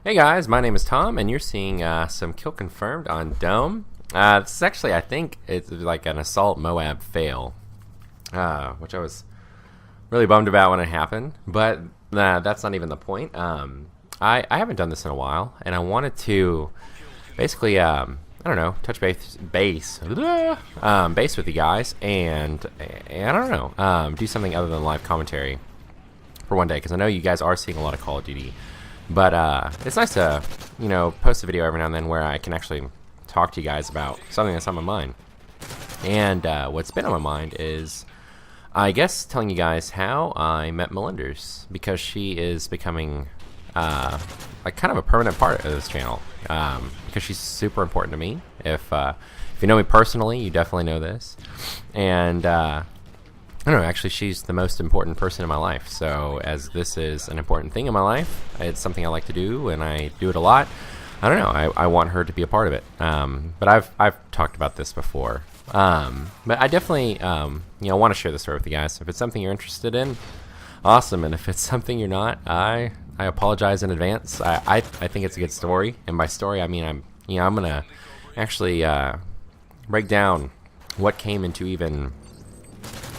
Hey guys, my name is Tom, and you're seeing some kill confirmed on Dome. This is actually, I think, it's like an assault Moab fail, which I was really bummed about when it happened. But that's not even the point. I haven't done this in a while, and I wanted to basically, I don't know, touch base with you guys, and I don't know, do something other than live commentary for one day, because I know you guys are seeing a lot of Call of Duty. But it's nice to, post a video every now and then where I can actually talk to you guys about something that's on my mind. And what's been on my mind is, I guess, telling you guys how I met Melinders, because she is becoming like kind of a permanent part of this channel, because she's super important to me. If you know me personally, you definitely know this. And I don't know, actually, she's the most important person in my life. So, as this is an important thing in my life, it's something I like to do, and I do it a lot. I don't know, I want her to be a part of it. But I've talked about this before. But I definitely, want to share this story with you guys. If it's something you're interested in, awesome. And if it's something you're not, I apologize in advance. I think it's a good story. And by story, I mean, I'm going to actually break down what came into even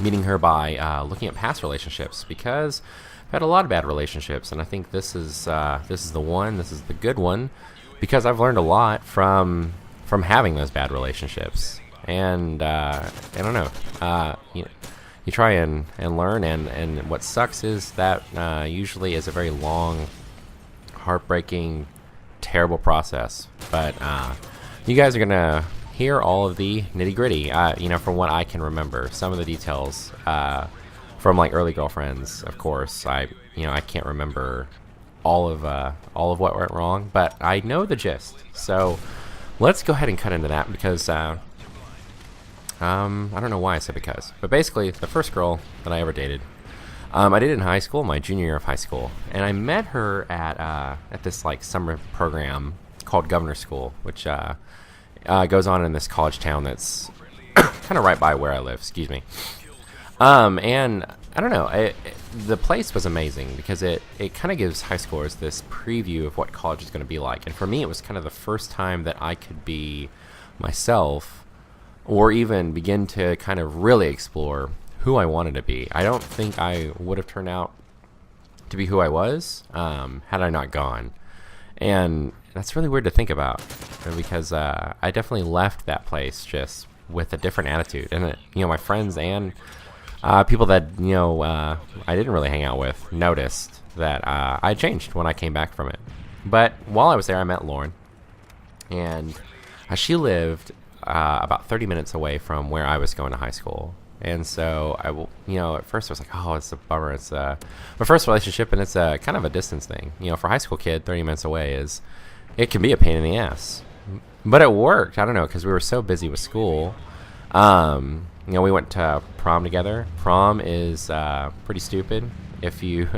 meeting her by looking at past relationships, because I've had a lot of bad relationships, and I think this is the one. This is the good one, because I've learned a lot from having those bad relationships. And I don't know, you try and learn, and what sucks is that usually is a very long, heartbreaking, terrible process. But you guys are gonna hear all of the nitty gritty, from what I can remember. Some of the details from like early girlfriends, of course. I can't remember all of what went wrong, but I know the gist. So let's go ahead and cut into that, because I don't know why I said because, but basically the first girl that I ever dated, I did in high school, my junior year of high school, and I met her at this like summer program called Governor School, which goes on in this college town that's kind of right by where I live. Excuse me. And I don't know. The place was amazing, because it kind of gives high schoolers this preview of what college is going to be like. And for me, it was kind of the first time that I could be myself, or even begin to kind of really explore who I wanted to be. I don't think I would have turned out to be who I was had I not gone. And that's really weird to think about, because I definitely left that place just with a different attitude. And my friends and people that I didn't really hang out with noticed that I changed when I came back from it. But while I was there, I met Lauren, and she lived about 30 minutes away from where I was going to high school. And so at first I was like, oh, it's a bummer. It's my first relationship, and it's a kind of a distance thing. For a high school kid, 30 minutes away it can be a pain in the ass. But it worked. I don't know, because we were so busy with school. We went to prom together. Prom is pretty stupid. If you,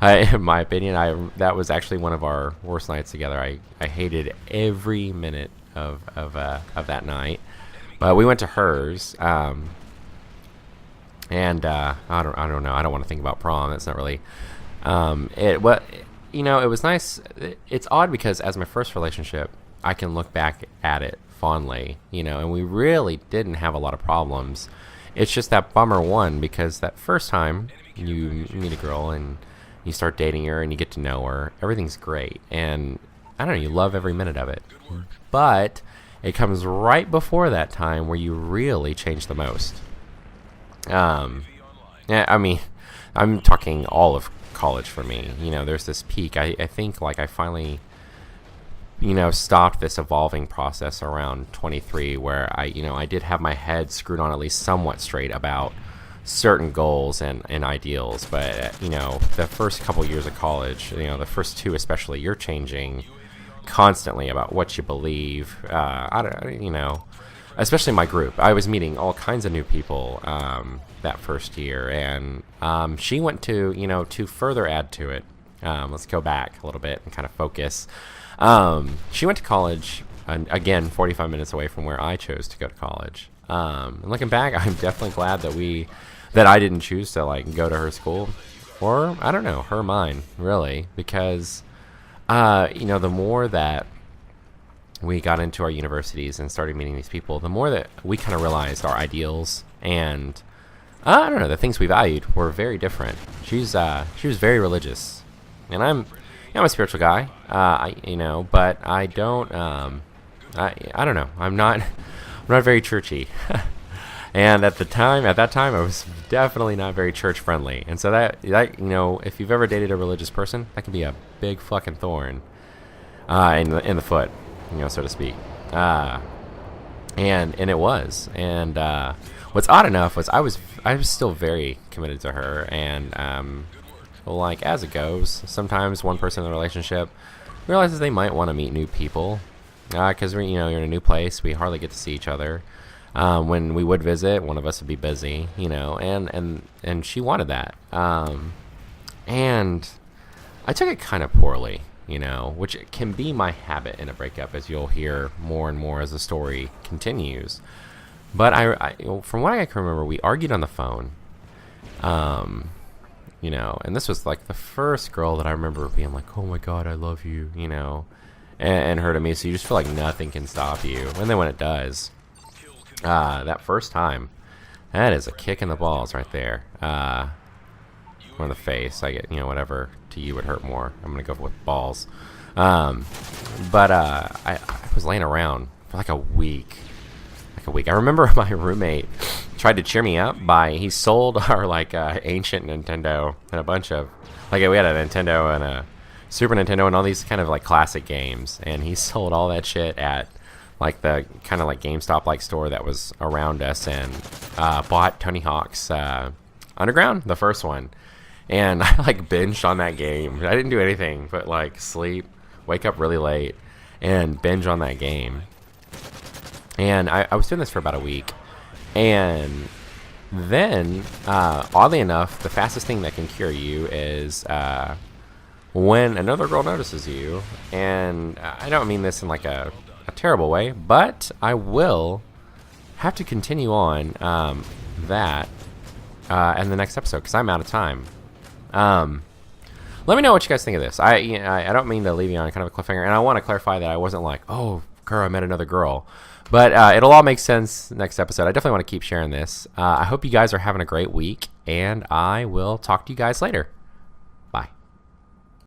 in my opinion, that was actually one of our worst nights together. I hated every minute of that night. But we went to hers. And I don't know. I don't want to think about prom. That's not really it was nice. It's odd, because as my first relationship, I can look back at it fondly, and we really didn't have a lot of problems. It's just that bummer one, because that first time you meet a girl and you start dating her and you get to know her, everything's great, and I don't know, you love every minute of it. But it comes right before that time where you really change the most. Yeah, I mean, I'm talking all of college for me. There's this peak. I think like I finally, stopped this evolving process around 23, where I did have my head screwed on at least somewhat straight about certain goals and ideals. But the first couple years of college, the first two especially, you're changing constantly about what you believe. Especially my group. I was meeting all kinds of new people that first year, and she went to further add to it. Let's go back a little bit and kind of focus. She went to college, again, 45 minutes away from where I chose to go to college. And looking back, I'm definitely glad that I didn't choose to like go to her school, or I don't know, her mine, really, because The more that we got into our universities and started meeting these people, the more that we kind of realized our ideals and I don't know, the things we valued were very different. She was very religious, and I'm a spiritual guy, but I don't I don't know, I'm not very churchy. And at that time, I was definitely not very church friendly. And so that if you've ever dated a religious person, that can be a big fucking thorn in the foot, so to speak. And it was. And what's odd enough was I was still very committed to her. And like as it goes, sometimes one person in the relationship realizes they might want to meet new people because you're in a new place. We hardly get to see each other. When we would visit, one of us would be busy, and she wanted that. And I took it kind of poorly, which can be my habit in a breakup, as you'll hear more and more as the story continues. But I from what I can remember, we argued on the phone, and this was like the first girl that I remember being like, oh my God, I love you, and her to me. So you just feel like nothing can stop you. And then when it does, that first time, that is a kick in the balls right there. Or in the face. I get, whatever to you would hurt more. I'm going to go with balls. But I was laying around for like a week. I remember my roommate tried to cheer me up he sold our ancient Nintendo and a bunch of, we had a Nintendo and a Super Nintendo and all these kind of classic games. And he sold all that shit at the kind of GameStop store that was around us, and bought Tony Hawk's Underground, the first one. And I binged on that game. I didn't do anything but sleep, wake up really late, and binge on that game. And I was doing this for about a week. And then, oddly enough, the fastest thing that can cure you is when another girl notices you. And I don't mean this in a terrible way, but I will have to continue on that in the next episode because I'm out of time. Let me know what you guys think of this. I don't mean to leave you on kind of a cliffhanger, and I want to clarify that I wasn't oh, girl, I met another girl. But it'll all make sense next episode. I definitely want to keep sharing this. I hope you guys are having a great week, and I will talk to you guys later.